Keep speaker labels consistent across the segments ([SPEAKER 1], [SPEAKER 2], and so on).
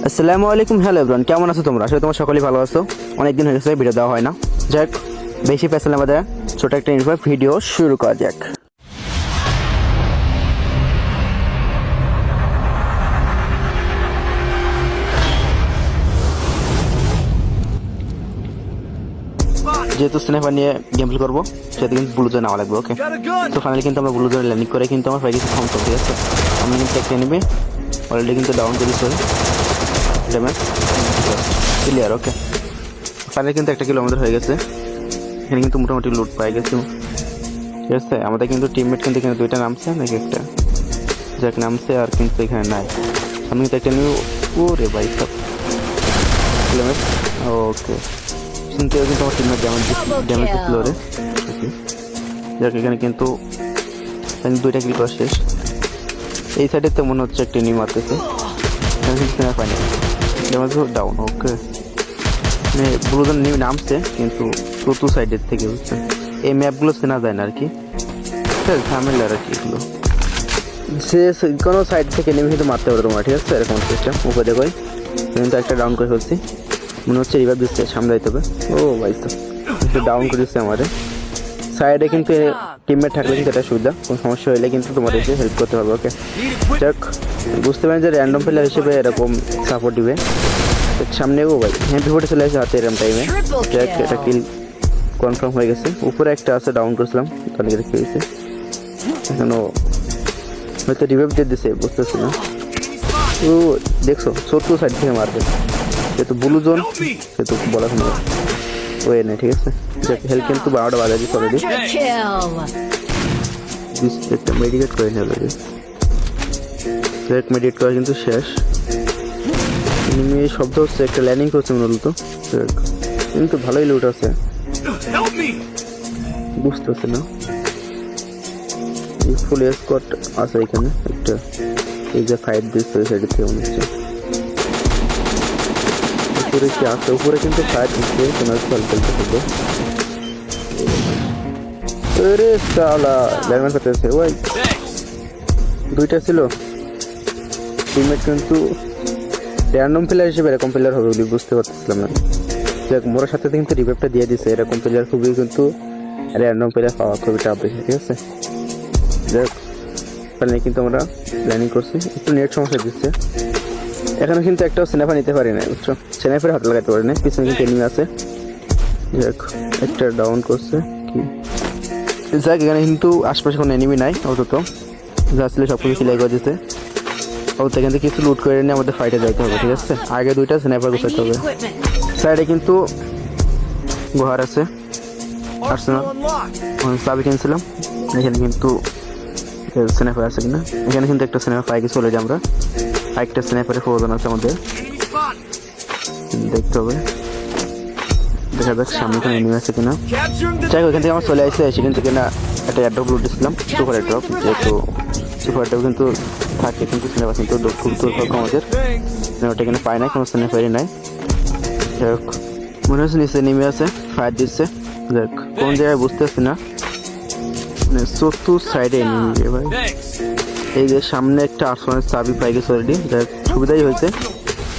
[SPEAKER 1] আসসালামু আলাইকুম, hello everyone, কেমন আছো তোমরা? আসলে তোমরা সকলেই ভালো আছো। অনেকদিন হয়ে গেছে ভিডিও দেওয়া হয় না। যাক, বেশি পেছালে আমাদের ছোট একটা ভিডিও শুরু করা যাক। যেহেতু স্নাইপার নিয়ে গেম প্লে করবো, সেটা কিন্তু ব্লু জোন নেওয়া লাগবে। ওকে, তো ফাইনালি কিন্তু আমরা ব্লু জোনে ল্যান্ডিং করে কিন্তু আমার প্রায় কম ঠিক আছে। আমি কিন্তু একটা নেবে অলরেডি কিন্তু ডাউন করে দিচ্ছে ড্যামেজ ক্লিয়ার। ওকে, ফাইনালি কিন্তু 1 কিলোমিটার হয়ে গেছে। এখানে কিন্তু মোটামুটি লুট পাই গেছে, ঠিক আছে। আমাদের কিন্তু টিমমেট কিন্তু এখানে 2টা নামছে, নাকি একটা যাক নামছে, আর কিন্তু এখানে নাই। আমি কিন্তু একটা নিউ ওরে ভাই সব কিলোমিটার। ওকে, কিন্তু আমার টিমমেট ড্যামেজ দিচ্ছিল রে। ওকে, যাক এখানে কিন্তু 2টা কিল করা শেষ। এই সাইডে তো মনে হচ্ছে একটা নিউ মারতেছে, এখানে কিন্তু পাই না, ড্যামেজ ডাউন। ওকে, মানে ব্লুজন নিয়ে নামছে কিন্তু চতুর্থ সাইডের থেকে, বুঝছেন। এই ম্যাপগুলো চেনা যায় না আর কি, ঝামেলা আর কি। এগুলো সে কোনো সাইড থেকে নেমে কিন্তু মারতে পারো তোমার, ঠিক আছে। এরকম সিস্টেম উপরে দেখোই কিন্তু একটা ডাউন করে ফেলছি, মনে হচ্ছে রিভাইভ দিচ্ছে, সামনে যাইতে হবে। ও ভাই তো ডাউন করে দিচ্ছে আমাদের সাইডে। কিন্তু টিমমেট থাকলে কিন্তু এটা সুবিধা, কোনো সমস্যা হলে কিন্তু তোমার এসে হেল্প করতে পারবে। ওকে, যাক বুঝতে পারেন যে র্যান্ডম প্লেয়ার হিসেবে এরকম সাপোর্ট দিবে সামনে। ও ভাই হ্যাঁ, বিপদে চলে আসে হাতে এরকম টাইমে। যাক এটা কিল কনফার্ম হয়ে গেছে। উপরে একটা আছে, ডাউন করছিলাম, তাহলে দেখতে হয়েছে এখনো হয়তো রিভাইভ দিয়ে দিছে, বুঝতেছি না। ও দেখছো চতুর্থ সাইড থেকে মারবে, যেহেতু ব্লু জোন সেহেতু বলা সম্ভব ওয়ে নেই, ঠিক আছে। যাক হেল্প কিন্তু 12টা বাজে দিচ্ছে অলরেডি। একটা মেডিকেট করে নিয়ে অলরেডি, যাক মেডিকেট করা কিন্তু শেষ। এনিমি শব্দ হচ্ছে, একটা ল্যান্ডিং করছে মূলত, কিন্তু ভালোই লুট আছে, বুঝতেছে না। ফুল স্কোয়াড আছে এখানে একটা, এই যে ফাইট দিচ্ছে ওই সাইড থেকে মনে হচ্ছে। উপরে কি আছে? উপরে কিন্তু ফাইট দিচ্ছে, তোমার ফল খেলতে হবে। আরে সালা ল্যান্ডম্যান করতেছে, ওই 2টা ছিল টিমমেট, কিন্তু র্যান্ডম প্লেয়ার হিসেবে এরকম প্লেয়ার হবে বলে বুঝতে পারতেছিলাম না। যাক মোরার সাথে কিন্তু রিভাইভটা দিয়ে দিছে, এরকম প্লেয়ার খুবই কিন্তু র্যান্ডম প্লেয়ার পাওয়া খুবই টাফ বেশি, ঠিক আছে। যাক ফাইনালি কিন্তু আমরা প্ল্যানিং করছি, একটু নেট সমস্যা দিচ্ছে। এখানে কিন্তু একটা স্ন্যাপার নিতে পারি না, বুঝছো, স্ন্যাপারে হাত লাগাতে পারি না। পিছনে কিন্তু এনিমি আছে, যাক একটা ডাউন করছে কি। যাক এখানে কিন্তু আশপাশে কোনো এনিমি নাই অন্তত, যা ছিল সব কিছু সিলাই করে দিতে। ও তো এখান থেকে কিছু লুট করে নিয়ে আমাদের ফাইটে যাইতে হবে, ঠিক আছে। আগে 2টা স্ন্যাপার গুছাতে হবে। সাইডে কিন্তু ঘর আছে, আর্সেনাল চাবি কিনছিলাম। এখানে কিন্তু স্ন্যাপার আছে কিনা, এখানে কিন্তু একটা স্ন্যাপার পাই গেছি অলরেডি আমরা। একটা স্ন্যাপারের প্রয়োজন আছে আমাদের, দেখতে হবে। দেখা যাক সামনে কোনো এনিমি আছে কিনা। যাই হোক, এখান থেকে আমার চলে আসছে, এসে কিন্তু কিনা একটা এয়ারড্রপ লুট দিচ্ছিলাম, সুপার এয়ারড্রপ। যেহেতু সুপার এয়ারড্রপ কিন্তু থাকে কিন্তু স্ন্যাপার কিন্তু খুব দুর্ভাগ্য আমাদের, ওটা এখানে পায় না, কোনো স্ন্যাপারই নাই। যাই হোক, মনে হচ্ছে নিচে নেমে আছে, ফায়ার দিচ্ছে। যাক কোন জায়গায় বুঝতেছি না, চতুর্থ সাইডে নেমে ভাই। এই যে সামনে একটা আর্সেনালের চাবি পাই গেছে অলরেডি, যাক সুবিধাই হয়েছে।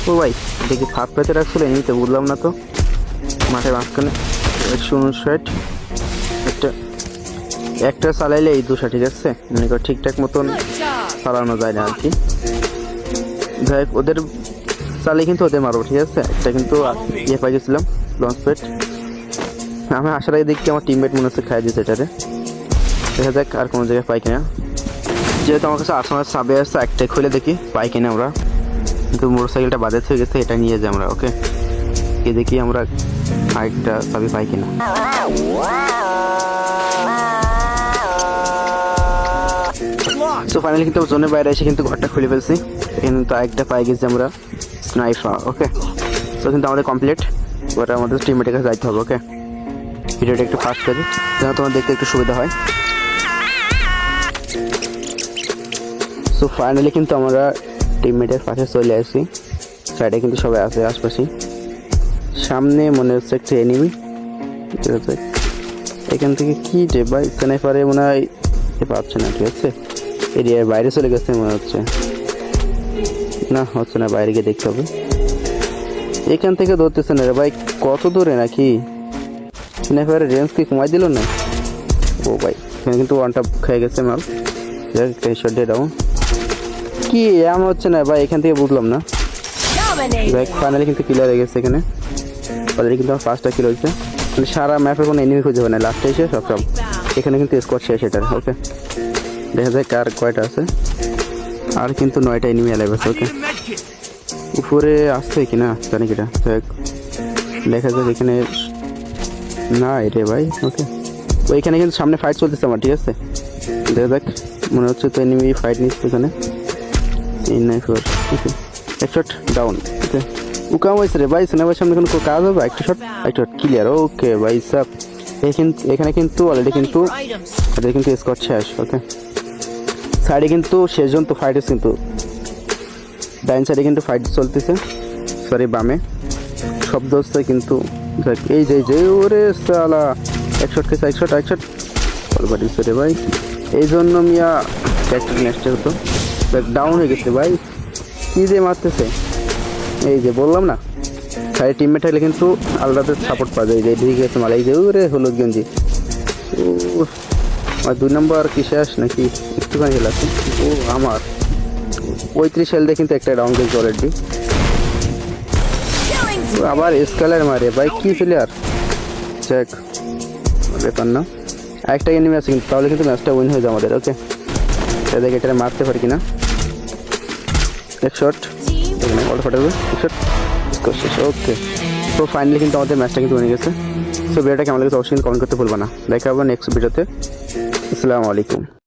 [SPEAKER 1] ও ভাই দেখি ফাঁক পেতে রাখছিল এমনিতে, বুঝলাম না তো। মাঠের মাঝখানে 159 একটা চালাইলে এই 200, ঠিক আছে। মনে কর ঠিকঠাক মতন চালানো যায় না আর কি। যাই হোক ওদের চালিয়ে কিন্তু ওদের মারবো, ঠিক আছে। একটা কিন্তু ইয়ে পাই গেছিলাম লঞ্চ প্যাড, আমি আসার আগে দেখছি আমার টিমমেট মনে হচ্ছে খাই দিয়েছে এটারে। দেখা যাক আর কোনো জায়গায় পাই কিনা। যেহেতু আমার কাছে আর্সেনাল চাবি আসছে, একটাই খুলে দেখি পাই কিনা আমরা। কিন্তু মোটরসাইকেলটা বাজে হয়ে গেছে, এটা নিয়ে যাই আমরা। ওকে, এ দেখি আমরা আরেকটা চাবি পাই কিনা। তো ফাইনালি কিন্তু জোনের বাইরে এসে কিন্তু ঘরটা খুলে ফেলছি, কিন্তু আরেকটা পাই গেছি আমরা স্নাইপার। ওকে, তো কিন্তু আমাদের কমপ্লিট, ওটা আমাদের টিমমেটের কাছে যাইতে হবে। ওকে, ভিডিওটা একটু ফাস্ট করি যেন তোমার দেখতে একটু সুবিধা হয়। সো ফাইনালি কিন্তু আমরা টিমমেটের পাশে চলে আসি, সাইডে কিন্তু সবাই আছে আশপাশে। সামনে মনে হচ্ছে একটা এনিমি, ঠিক আছে। এখান থেকে কি যে ভাই স্নাইপারে মনে হয় পাচ্ছে না, ঠিক আছে। এরিয়ার বাইরে চলে গেছে মনে হচ্ছে। না হচ্ছে না, বাইরে গিয়ে দেখতে হবে। এখান থেকে ধরতেছে না রে ভাই, কত দূরে নাকি? স্নাইপারের রেঞ্জ কি কমাই দিল না? ও ভাই এখানে কিন্তু ওয়ানটা খেয়ে গেছে মাল। শট দিয়ে ডাউন। কি এম হচ্ছে না ভাই, এখান থেকে বুঝলাম না ভাই। ফাইনালি কিন্তু ক্লিয়ার হয়ে গেছে এখানে। অলরেডি কিন্তু আমার 5টা কিল হয়েছে, মানে সারা ম্যাপে কোনো এনিমি খুঁজে পাবে না, লাস্টে এসে সব এখানে কিন্তু স্কোয়াড শেষ এটার। ওকে দেখা যায় কার কয়টা আছে। আর কিন্তু 9টা এনিমি অ্যালাইভ আছে। ওকে উপরে আসছে কি না জানি কিটা, দেখা যাক এখানে। না রে ভাই। ওকে ওইখানে কিন্তু সামনে ফাইট চলতেছে আমার, ঠিক আছে দেখা যাক। মনে হচ্ছে তো এনিমি ফাইট নিচ্ছে এখানে। ওকে এক শট ডাউন। ওকে উকাম হয়েছে রে ভাই, সিনেমার সামনে কোনো কাজ হবে? একটা শট ক্লিয়ার। ওকে ভাই সাব এখানে কিন্তু অলরেডি কিন্তু এদের কিন্তু স্কোয়াড শেষ। ওকে সাইডে কিন্তু শেষজন তো ফাইট হচ্ছে, কিন্তু ডাইন সাইডে কিন্তু ফাইট চলতেছে, সরি বামে শব্দ হচ্ছে কিন্তু। এই যে ওরে সালা এক শট খেয়েছে, এক শট বাড়িছে রে ভাই। এই জন্য মিয়া ক্যারেক্টার নেক্সটে হতো। ডাউন হয়ে গেছে ভাই, কি যে মারতেছে। এই যে বললাম না, সাইডে টিমমেট থাকলে কিন্তু আলাদা সাপোর্ট পাওয়া যায়। এই যে গেছে মাল, এই যে ওরে হলুদ গেঞ্জি। ও আমার 2 নম্বর কি শেষ নাকি? একটুখানি হেল আছে। ও আমার 35 হেল দিয়ে কিন্তু একটা ডাউন গেছে অলরেডি। আবার স্কেলার মারে ভাই, কি প্লেয়ার। চেক ব্যাপার না, একটা এনিমি আছে কিন্তু, তাহলে কিন্তু ম্যাচটা উইন হয়ে যায় আমাদের। ওকে দেখ এটা মারতে পারি কিনা। এক শট অল্প ফাটাবে, এক শট শেষ। ওকে তো ফাইনালি কিন্তু আমাদের ম্যাচটা কিন্তু উইন গেছে। সো ভিডিওটা কেমন লেগেছে অবশ্যই কমেন্ট করতে ভুলবা না। দেখা হবে নেক্সট ভিডিওতে। আসসালামু আলাইকুম।